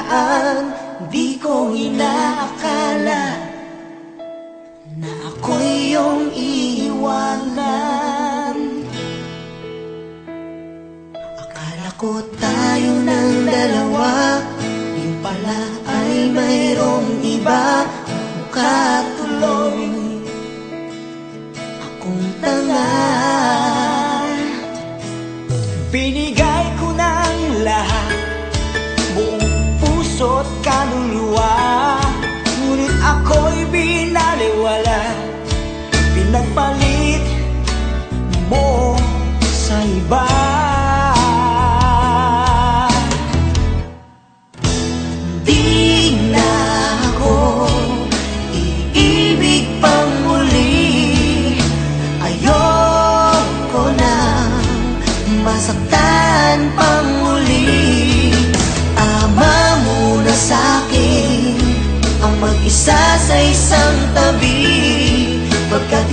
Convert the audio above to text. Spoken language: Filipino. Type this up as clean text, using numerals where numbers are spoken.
nakaraan. Di ko inaakala na ako'y iyong iiwanan. Akala ko tayo ng dalawa, yung pala ay mayroong iba. Mukha tuloy akong tanga. Binigay ko ng lahat, buong puso't kaluluwa, ngunit ako'y binaliwala. Pinagpalit mo sa iba. Di na ako iibig pang muli. Ayoko na masaktan pang muli. Tama muna sa'kin ang mag-isa sa isang tabi, pagkat